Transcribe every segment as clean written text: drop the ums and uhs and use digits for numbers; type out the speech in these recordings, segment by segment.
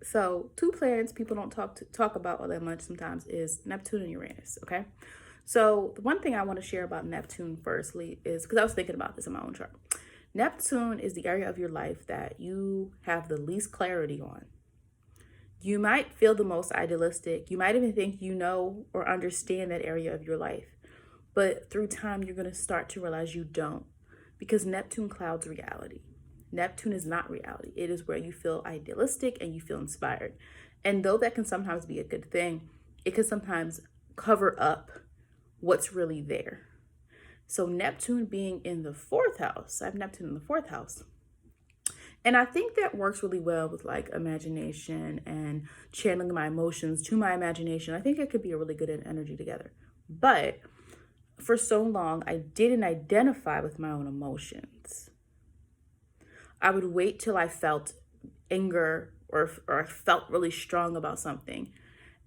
So two planets people don't talk about all that much sometimes is Neptune and Uranus. Okay. So the one thing I want to share about Neptune firstly is because I was thinking about this in my own chart. Neptune is the area of your life that you have the least clarity on. You might feel the most idealistic. You might even think you know or understand that area of your life. But through time, you're going to start to realize you don't, because Neptune clouds reality. Neptune is not reality. It is where you feel idealistic and you feel inspired. And though that can sometimes be a good thing, it can sometimes cover up what's really there. So Neptune being in the fourth house, I have Neptune in the fourth house. And I think that works really well with like imagination and channeling my emotions to my imagination. I think it could be a really good energy together. But for so long, I didn't identify with my own emotions. I would wait till I felt anger or I felt really strong about something.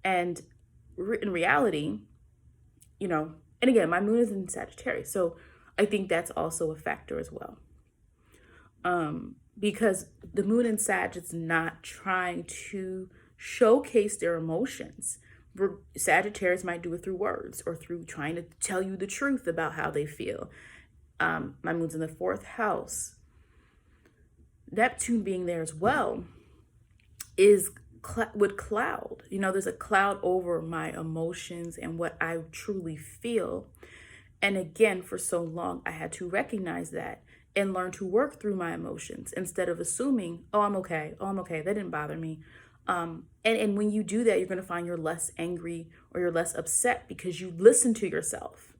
And in reality, and again, my moon is in Sagittarius. So I think that's also a factor as well. Because the moon in Sag is not trying to showcase their emotions. Sagittarius might do it through words or through trying to tell you the truth about how they feel. My moon's in the fourth house. Neptune being there as well would cloud. There's a cloud over my emotions and what I truly feel. And again, for so long, I had to recognize that and learn to work through my emotions instead of assuming, oh, I'm okay. Oh, I'm okay. That didn't bother me. And when you do that, you're going to find you're less angry or you're less upset because you listen to yourself.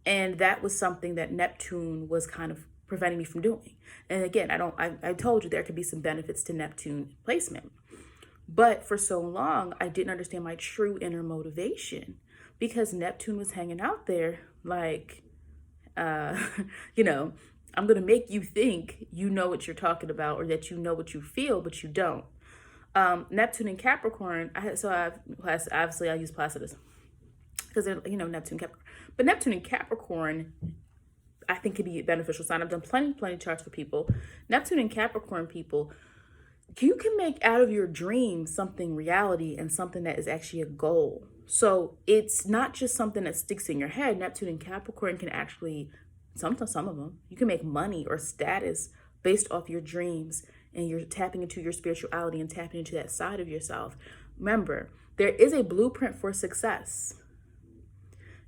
And that was something that Neptune was kind of preventing me from doing. And again, I told you there could be some benefits to Neptune placement. But for so long, I didn't understand my true inner motivation because Neptune was hanging out there like, I'm going to make you think you know what you're talking about or that you know what you feel, but you don't. Neptune and Capricorn, I use Placidus because they're, Neptune, Capricorn. But Neptune and Capricorn, I think could be a beneficial sign. I've done plenty charts for people. Neptune and Capricorn people, you can make out of your dream something reality and something that is actually a goal. So it's not just something that sticks in your head. Neptune and Capricorn can actually, some of them, you can make money or status based off your dreams, and you're tapping into your spirituality and tapping into that side of yourself. Remember, there is a blueprint for success.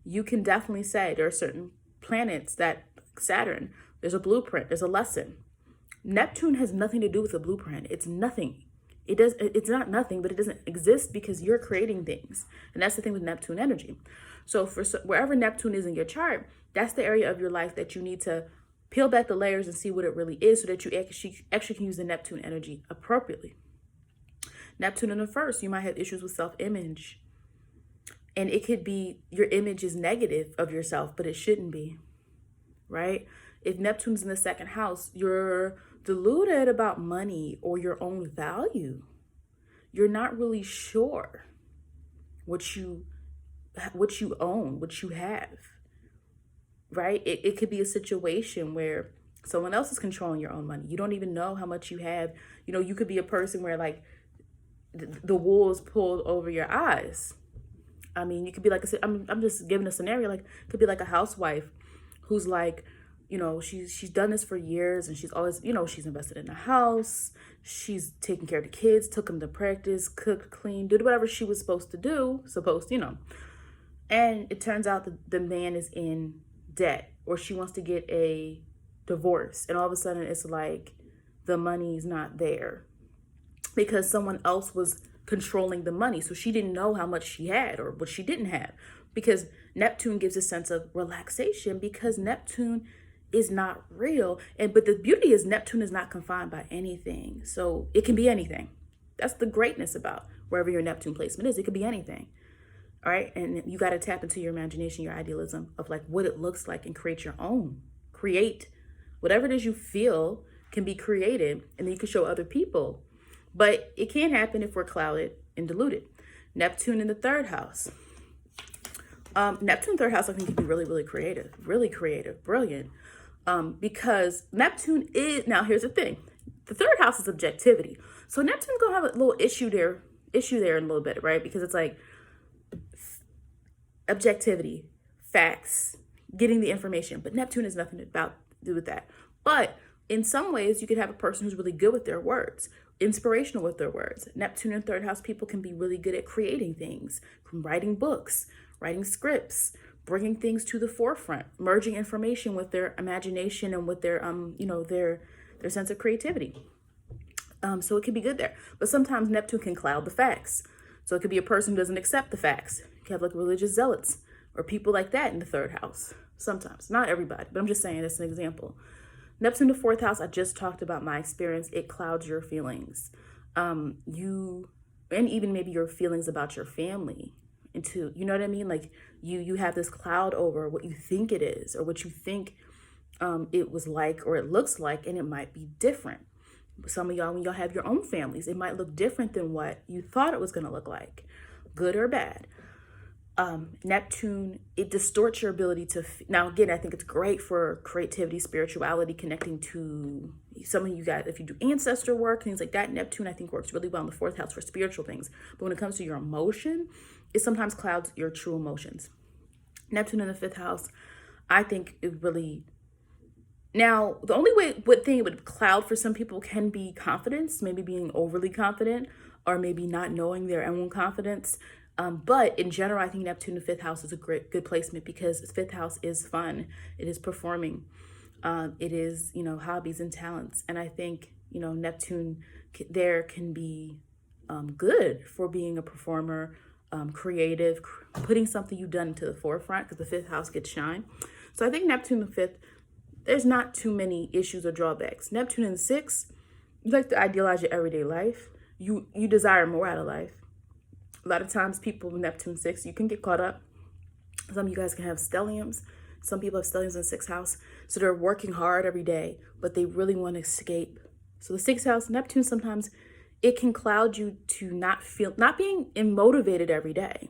You can definitely say there are certain planets that Saturn, there's a blueprint, there's a lesson. Neptune has nothing to do with a blueprint. It's nothing. It's not nothing, but it doesn't exist because you're creating things. And that's the thing with Neptune energy. So wherever Neptune is in your chart, that's the area of your life that you need to peel back the layers and see what it really is so that you actually can use the Neptune energy appropriately. Neptune in the first, you might have issues with self-image. And it could be your image is negative of yourself, but it shouldn't be, right? If Neptune's in the second house, you're deluded about money or your own value. You're not really sure what you own, what you have, right? It could be a situation where someone else is controlling your own money. You don't even know how much you have. You could be a person where like the wool is pulled over your eyes. I mean, you could be like, I'm just giving a scenario, like it could be like a housewife who's like, she's done this for years and she's always, she's invested in the house. She's taking care of the kids, took them to practice, cooked, cleaned, did whatever she was supposed to do, And it turns out that the man is in debt or she wants to get a divorce. And all of a sudden it's like the money's not there because someone else was controlling the money. So she didn't know how much she had or what she didn't have because Neptune gives a sense of relaxation because Neptune is not real. But the beauty is Neptune is not confined by anything. So it can be anything. That's the greatness about wherever your Neptune placement is. It could be anything. All right. And you got to tap into your imagination, your idealism of like what it looks like and create your own. Create whatever it is you feel can be created and then you can show other people. But it can't happen if we're clouded and deluded. Neptune in the third house. Neptune third house, I think, can be really creative, brilliant. Because Neptune is, now here's the thing. The third house is objectivity. So Neptune's gonna have a little issue there in a little bit, right? Because it's like objectivity, facts, getting the information. But Neptune has nothing about to do with that. But in some ways, you could have a person who's really good with their words, inspirational with their words. Neptune and third house people can be really good at creating things, from writing books, writing scripts, bringing things to the forefront, merging information with their imagination and with their their sense of creativity. So it can be good there. But sometimes Neptune can cloud the facts. So it could be a person who doesn't accept the facts. You can have like religious zealots or people like that in the third house. Sometimes, not everybody, but I'm just saying that's an example. Neptune, the fourth house, I just talked about my experience. It clouds your feelings. And even maybe your feelings about your family into, you know what I mean? Like you have this cloud over what you think it is or what you think it was like or it looks like, and it might be different. Some of y'all, when y'all have your own families, it might look different than what you thought it was going to look like, good or bad. Neptune, it distorts your ability to, now again, I think it's great for creativity, spirituality, connecting to some of you guys, if you do ancestor work, things like that. Neptune, I think, works really well in the fourth house for spiritual things. But when it comes to your emotion, it sometimes clouds your true emotions. Neptune in the fifth house, I think it really, now the only thing it would cloud for some people can be confidence, maybe being overly confident or maybe not knowing their own confidence. But in general, I think Neptune in the fifth house is a good placement because the fifth house is fun. It is performing. It is, hobbies and talents. And I think, Neptune there can be good for being a performer, creative, putting something you've done to the forefront because the fifth house gets shine. So I think Neptune in the fifth, there's not too many issues or drawbacks. Neptune in the sixth, you like to idealize your everyday life. You desire more out of life. A lot of times people with Neptune 6, you can get caught up. Some of you guys can have stelliums. Some people have stelliums in the sixth house. So they're working hard every day, but they really want to escape. So the sixth house, Neptune, sometimes it can cloud you to not being motivated every day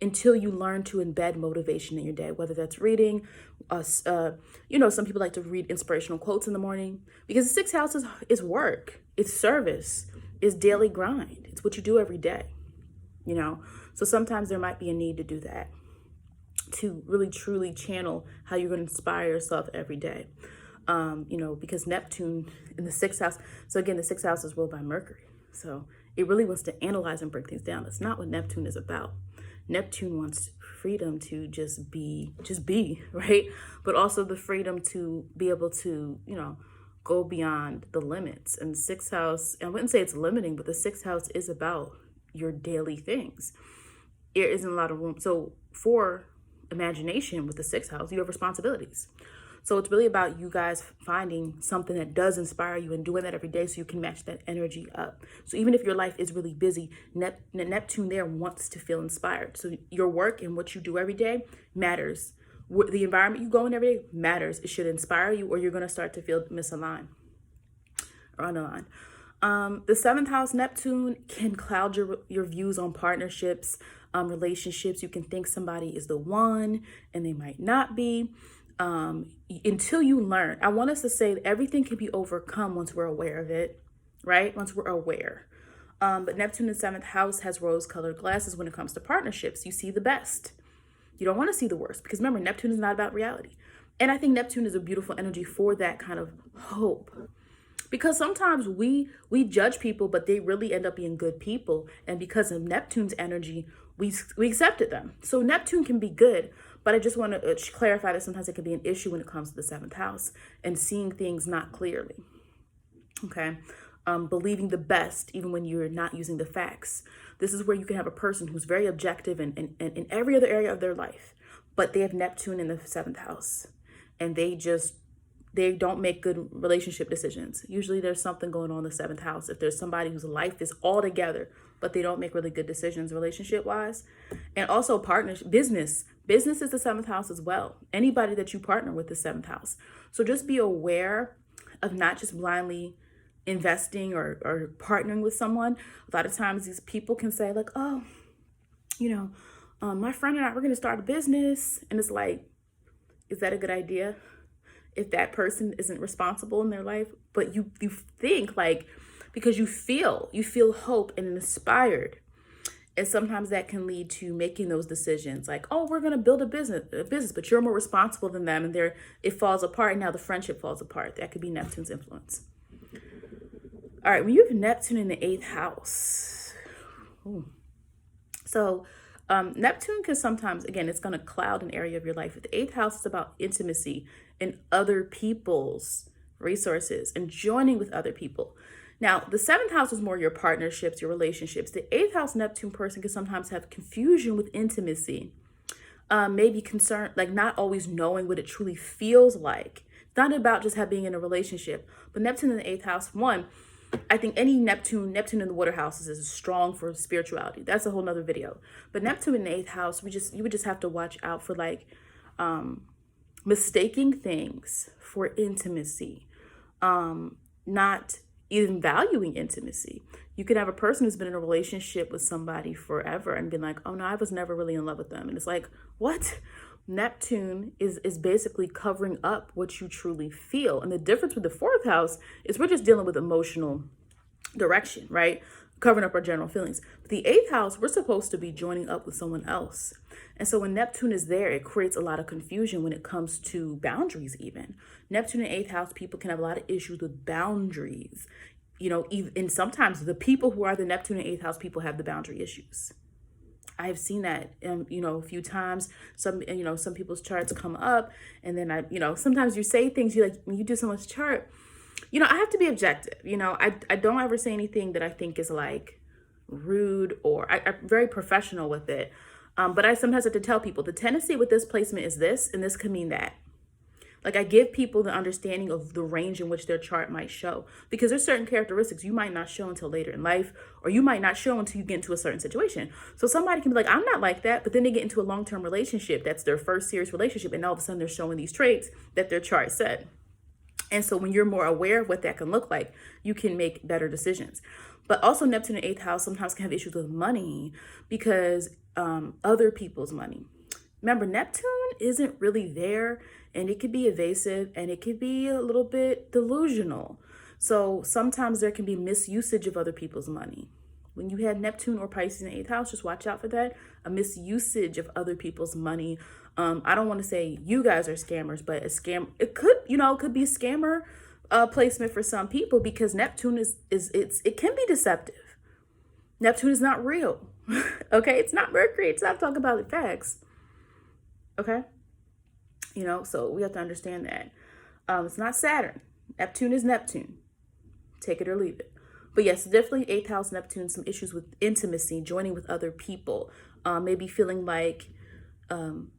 until you learn to embed motivation in your day, whether that's reading. Some people like to read inspirational quotes in the morning because the sixth house is work, it's service, it's daily grind. It's what you do every day. So sometimes there might be a need to do that, to really truly channel how you're going to inspire yourself every day. Because Neptune in the sixth house, so again, the sixth house is ruled by Mercury. So it really wants to analyze and break things down. That's not what Neptune is about. Neptune wants freedom to just be, right? But also the freedom to be able to, go beyond the limits. And the sixth house, I wouldn't say it's limiting, but the sixth house is about your daily things. There isn't a lot of room. So for imagination with the sixth house, you have responsibilities. So it's really about you guys finding something that does inspire you and doing that every day so you can match that energy up. So even if your life is really busy, Neptune there wants to feel inspired. So your work and what you do every day matters. The environment you go in every day matters. It should inspire you or you're going to start to feel misaligned or unaligned. The seventh house, Neptune, can cloud your views on partnerships, relationships. You can think somebody is the one and they might not be. Until you learn, I want us to say that everything can be overcome once we're aware of it, right? Once we're aware. But Neptune in the seventh house has rose-colored glasses when it comes to partnerships. You see the best. You don't want to see the worst because remember, Neptune is not about reality. And I think Neptune is a beautiful energy for that kind of hope. Because sometimes we judge people, but they really end up being good people. And because of Neptune's energy, we accepted them. So Neptune can be good, but I just want to clarify that sometimes it can be an issue when it comes to the seventh house and seeing things not clearly. Okay. Believing the best, even when you're not using the facts. This is where you can have a person who's very objective in every other area of their life, but they have Neptune in the seventh house and they don't make good relationship decisions. Usually there's something going on in the seventh house. If there's somebody whose life is all together, but they don't make really good decisions relationship wise. And also partners, business is the seventh house as well. Anybody that you partner with is seventh house. So just be aware of not just blindly investing or partnering with someone. A lot of times these people can say like, oh, my friend and I, we're going to start a business. And it's like, is that a good idea? if that person isn't responsible in their life. But you think like, because you feel hope and inspired. And sometimes that can lead to making those decisions like, oh, we're going to build a business, but you're more responsible than them. And it falls apart. And now the friendship falls apart. That could be Neptune's influence. All right. When you have Neptune in the 8th house. Ooh. So Neptune can sometimes, again, it's going to cloud an area of your life. The 8th house is about intimacy and other people's resources and joining with other people. Now, the 7th house is more your partnerships, your relationships. The 8th house Neptune person can sometimes have confusion with intimacy. Maybe concern, like not always knowing what it truly feels like. It's not about just being in a relationship. But Neptune in the 8th house, one, I think any Neptune in the water houses is strong for spirituality. That's a whole nother video. But Neptune in the 8th house, you would just have to watch out for like mistaking things for intimacy. Not even valuing intimacy. You could have a person who's been in a relationship with somebody forever and been like, oh no, I was never really in love with them. And it's like, what? Neptune is basically covering up what you truly feel. And the difference with the 4th house is we're just dealing with emotional direction, right? Covering up our general feelings. But the 8th house, we're supposed to be joining up with someone else. And so when Neptune is there, it creates a lot of confusion when it comes to boundaries even. Neptune in 8th house, people can have a lot of issues with boundaries. And sometimes the people who are the Neptune in 8th house people have the boundary issues. I've seen that, a few times. Some people's charts come up, and then sometimes you say things when you do someone's chart, I have to be objective. I don't ever say anything that I think is like rude, or I'm very professional with it. But I sometimes have to tell people the tendency with this placement is this, and this could mean that. Like I give people the understanding of the range in which their chart might show, because there's certain characteristics you might not show until later in life, or you might not show until you get into a certain situation. So somebody can be like, I'm not like that, but then they get into a long-term relationship. That's their first serious relationship. And all of a sudden they're showing these traits that their chart said. And so when you're more aware of what that can look like, you can make better decisions. But also Neptune in 8th house sometimes can have issues with money because other people's money. Remember, Neptune isn't really there, and it could be evasive, and it could be a little bit delusional. So sometimes there can be misusage of other people's money. When you have Neptune or Pisces in the 8th house, just watch out for that. A misusage of other people's money. I don't want to say you guys are scammers, but it could be a scammer placement for some people, because Neptune it can be deceptive. Neptune is not real. Okay, it's not Mercury. It's not talking about the facts. Okay, so we have to understand that. It's not Saturn. Neptune is Neptune. Take it or leave it. But yes, definitely 8th house Neptune, some issues with intimacy, joining with other people, maybe feeling like an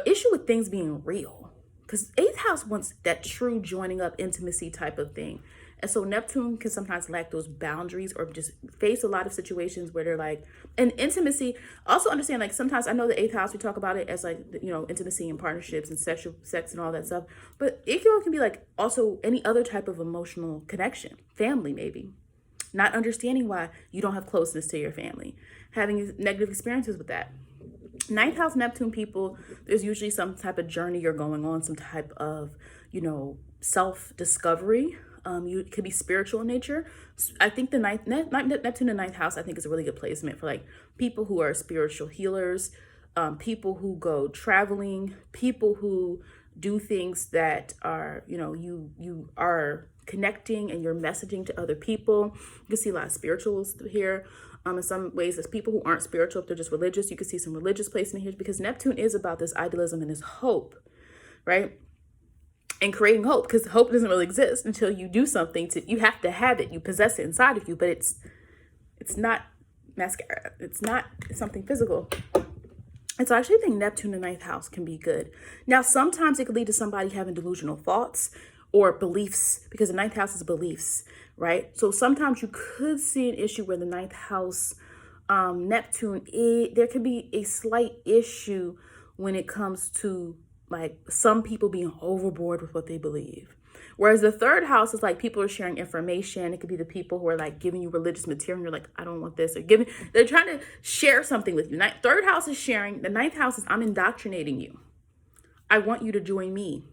issue with things being real. Because 8th house wants that true joining up intimacy type of thing. And so Neptune can sometimes lack those boundaries, or just face a lot of situations where they're like, and intimacy, also understand, like sometimes I know the 8th house, we talk about it as like, intimacy and partnerships and sex and all that stuff. But it can be like also any other type of emotional connection, family maybe. Not understanding why you don't have closeness to your family, having negative experiences with that. 9th house Neptune people, there's usually some type of journey you're going on, some type of, self-discovery. You could be spiritual in nature. I think the Neptune in 9th house, I think is a really good placement for like people who are spiritual healers, people who go traveling, people who do things that are, you are connecting and you're messaging to other people. You can see a lot of spirituals here. In some ways, as people who aren't spiritual, if they're just religious, you can see some religious placement here, because Neptune is about this idealism and this hope, right? And creating hope, because hope doesn't really exist until you do something you have to have it, you possess it inside of you, but it's not mascara, it's not something physical. And so I actually think Neptune in the 9th house can be good. Now, sometimes it could lead to somebody having delusional thoughts or beliefs, because the 9th house is beliefs, right? So sometimes you could see an issue where the 9th house Neptune, there could be a slight issue when it comes to like some people being overboard with what they believe. Whereas the 3rd house is like people are sharing information. It could be the people who are like giving you religious material and you're like, I don't want this, or they're trying to share something with you. 3rd house is sharing. The 9th house is I'm indoctrinating you. I want you to join me.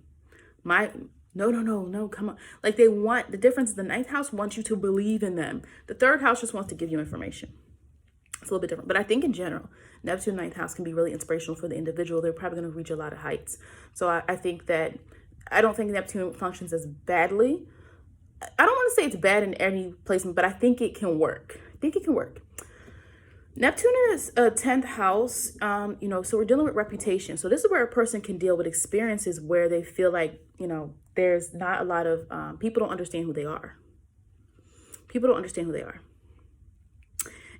No, come on. Like they want, the difference is the ninth house wants you to believe in them. The third house just wants to give you information. It's a little bit different. But I think in general, Neptune ninth house can be really inspirational for the individual. They're probably going to reach a lot of heights. So I think that, I don't think Neptune functions as badly. I don't want to say it's bad in any placement, but I think it can work. Neptune is a 10th house, so we're dealing with reputation. So this is where a person can deal with experiences where they feel like, there's not a lot of, people don't understand who they are.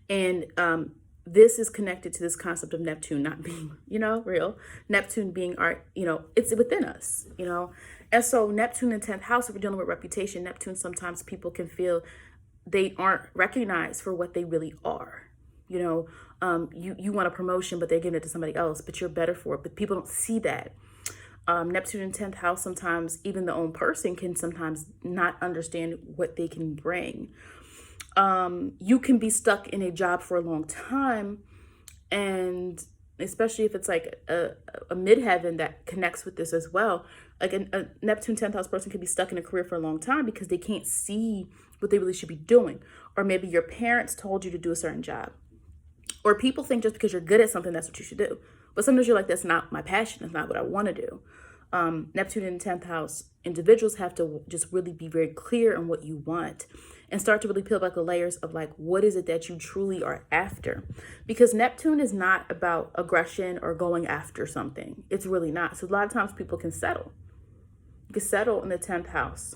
And this is connected to this concept of Neptune not being, real. Neptune being art, it's within us, And so Neptune in 10th house, if we're dealing with reputation, Neptune, sometimes people can feel they aren't recognized for what they really are. You want a promotion, but they're giving it to somebody else, but you're better for it. But people don't see that. Neptune in 10th house, sometimes even the own person can sometimes not understand what they can bring. You can be stuck in a job for a long time, and especially if it's like a midheaven that connects with this as well. Like a Neptune 10th house person could be stuck in a career for a long time because they can't see what they really should be doing. Or maybe your parents told you to do a certain job. Or people think just because you're good at something, that's what you should do. But sometimes you're like, that's not my passion. That's not what I want to do. Neptune in 10th house, individuals have to just really be very clear on what you want and start to really peel back the layers of like, what is it that you truly are after? Because Neptune is not about aggression or going after something. It's really not. So a lot of times people can settle. You can settle in the 10th house,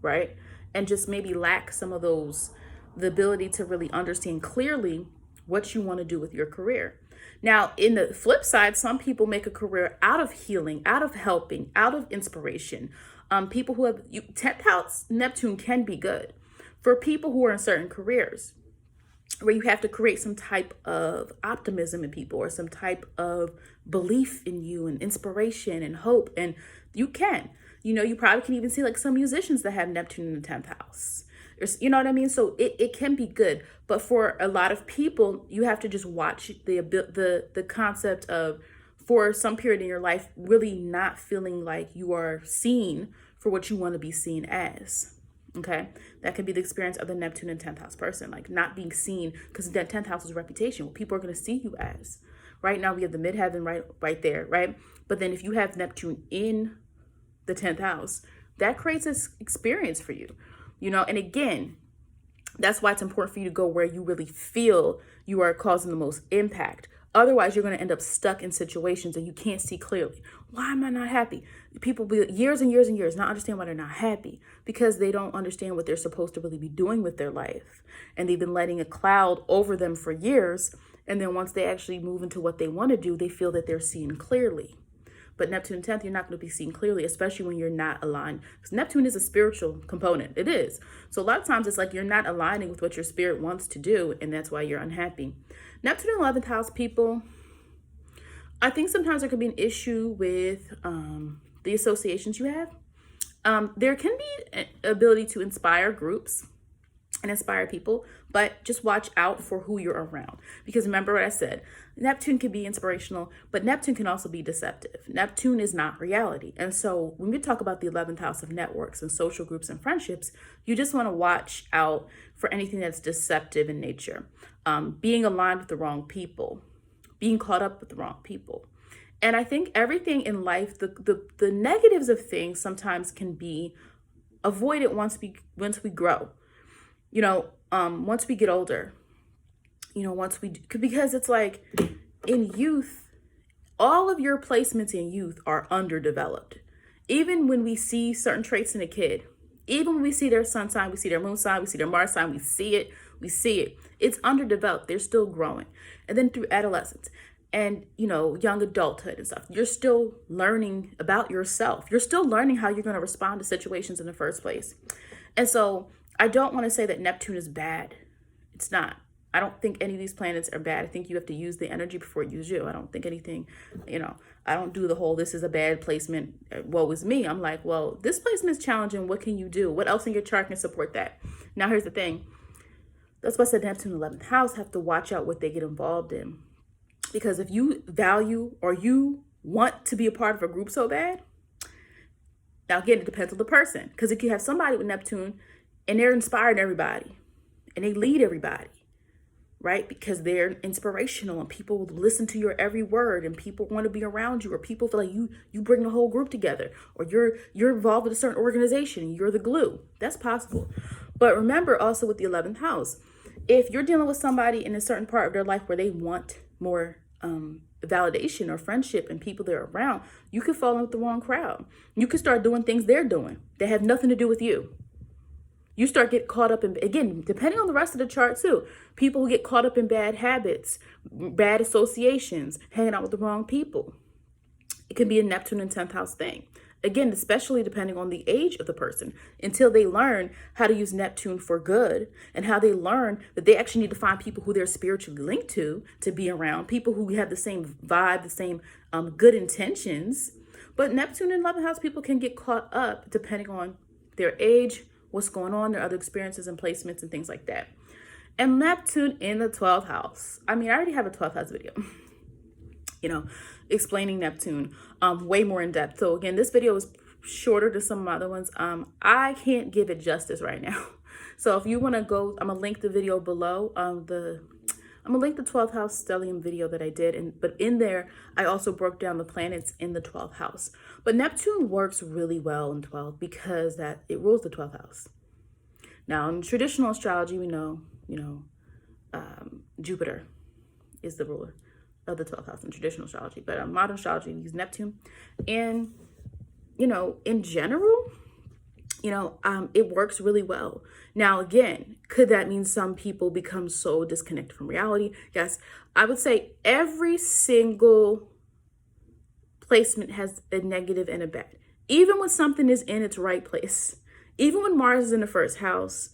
right? And just maybe lack some of those, the ability to really understand clearly what you want to do with your career. Now, in the flip side, some people make a career out of healing, out of helping, out of inspiration. People who have 10th house Neptune can be good for people who are in certain careers where you have to create some type of optimism in people or some type of belief in you and inspiration and hope. And you can, you probably can even see like some musicians that have Neptune in the 10th house. You know what I mean? So it can be good. But for a lot of people, you have to just watch the concept of, for some period in your life, really not feeling like you are seen for what you want to be seen as. Okay, that can be the experience of the Neptune and 10th house person, like not being seen, because that 10th house is reputation, what people are going to see you as. Right now we have the midheaven right there, right? But then if you have Neptune in the 10th house, that creates this experience for you. And again, that's why it's important for you to go where you really feel you are causing the most impact. Otherwise, you're going to end up stuck in situations and you can't see clearly. Why am I not happy? People will be years and years and years not understand why they're not happy, because they don't understand what they're supposed to really be doing with their life. And they've been letting a cloud over them for years. And then once they actually move into what they want to do, they feel that they're seeing clearly. But Neptune 10th, you're not going to be seeing clearly, especially when you're not aligned. Because Neptune is a spiritual component. It is. So a lot of times it's like you're not aligning with what your spirit wants to do, and that's why you're unhappy. Neptune in 11th house people, I think sometimes there could be an issue with the associations you have. There can be an ability to inspire groups and inspire people, but just watch out for who you're around. Because remember what I said, Neptune can be inspirational, but Neptune can also be deceptive. Neptune is not reality. And so when we talk about the 11th house of networks and social groups and friendships, you just want to watch out for anything that's deceptive in nature. Being aligned with the wrong people, being caught up with the wrong people. And I think everything in life, the negatives of things sometimes can be avoided once we grow. Once we get older, because it's like in youth, all of your placements in youth are underdeveloped. Even when we see certain traits in a kid, even when we see their sun sign, we see their moon sign, we see their Mars sign, we see it. It's underdeveloped. They're still growing. And then through adolescence and, young adulthood and stuff, you're still learning about yourself. You're still learning how you're going to respond to situations in the first place. And so I don't want to say that Neptune is bad. It's not. I don't think any of these planets are bad. I think you have to use the energy before it uses you. I don't think anything, I don't do the whole, this is a bad placement, woe is me. I'm like, well, this placement is challenging. What can you do? What else in your chart can support that? Now, here's the thing. That's why I said Neptune 11th house have to watch out what they get involved in. Because if you value or you want to be a part of a group so bad, Now, again, it depends on the person, because if you have somebody with Neptune and they're inspiring everybody and they lead everybody, right? Because they're inspirational and people will listen to your every word and people want to be around you, or people feel like you bring the whole group together, or you're involved with a certain organization and you're the glue. That's possible. But remember also with the 11th house, if you're dealing with somebody in a certain part of their life where they want more validation or friendship and people they're around, you could fall in with the wrong crowd. You could start doing things they're doing that have nothing to do with you. You start getting caught up in, again, depending on the rest of the chart too, people who get caught up in bad habits, bad associations, hanging out with the wrong people. It can be a Neptune and 10th house thing. Again, especially depending on the age of the person, until they learn how to use Neptune for good, and how they learn that they actually need to find people who they're spiritually linked to be around, people who have the same vibe, the same good intentions. But Neptune and 11th house people can get caught up depending on their age, what's going on, their other experiences and placements and things like that. And Neptune in the 12th house. I mean, I already have a 12th house video, explaining Neptune way more in depth. So again, this video is shorter to some other ones. I can't give it justice right now. So if you want to go, I'm gonna link the video below. I'm gonna link the 12th house stellium video that I did, but in there I also broke down the planets in the 12th house. But Neptune works really well in 12 because that it rules the 12th house. Now in traditional astrology, we know, Jupiter is the ruler of the 12th house in traditional astrology, but modern astrology we use Neptune. And in general, it works really well. Now, again, could that mean some people become so disconnected from reality? Yes, I would say every single placement has a negative and a bad. Even when something is in its right place, even when Mars is in the first house,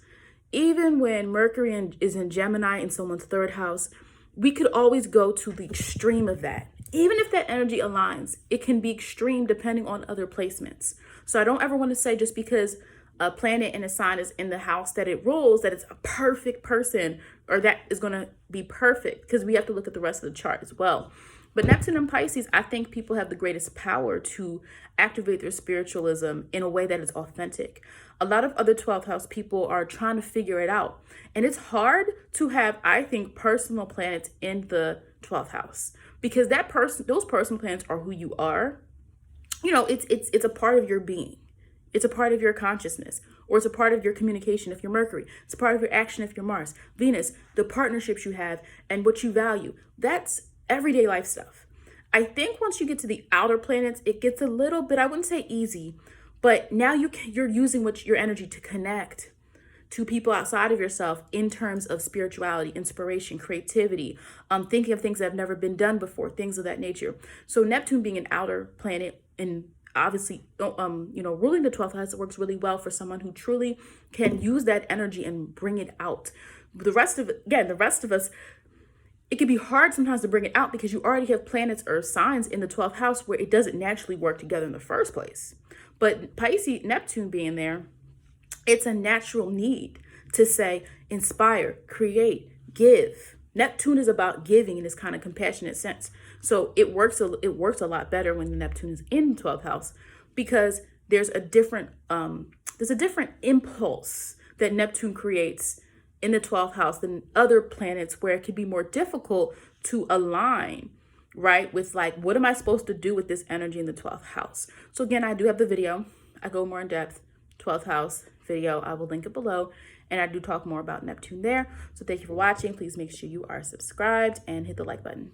even when Mercury is in Gemini in someone's third house, we could always go to the extreme of that. Even if that energy aligns, it can be extreme depending on other placements. So I don't ever want to say just because a planet and a sign is in the house that it rules, that it's a perfect person, or that is going to be perfect, because we have to look at the rest of the chart as well. But Neptune and Pisces, I think people have the greatest power to activate their spiritualism in a way that is authentic. A lot of other 12th house people are trying to figure it out. And it's hard to have, I think, personal planets in the 12th house, because those personal planets are who you are. It's a part of your being. It's a part of your consciousness, or it's a part of your communication if you're Mercury. It's a part of your action if you're Mars. Venus, the partnerships you have and what you value. That's everyday life stuff. I think once you get to the outer planets, it gets a little bit, I wouldn't say easy, but now you're using your energy to connect to people outside of yourself in terms of spirituality, inspiration, creativity, thinking of things that have never been done before, things of that nature. So Neptune being an outer planet and obviously, ruling the 12th house, it works really well for someone who truly can use that energy and bring it out. The rest of us, it can be hard sometimes to bring it out because you already have planets or signs in the 12th house where it doesn't naturally work together in the first place. But Pisces, Neptune being there, it's a natural need to say, inspire, create, give. Neptune is about giving in this kind of compassionate sense. So it works a lot better when Neptune is in the 12th house, because there's a different impulse that Neptune creates in the 12th house than other planets, where it can be more difficult to align, right, with like, what am I supposed to do with this energy in the 12th house? So again, I do have the video. I go more in depth, 12th house video. I will link it below. And I do talk more about Neptune there. So thank you for watching. Please make sure you are subscribed and hit the like button.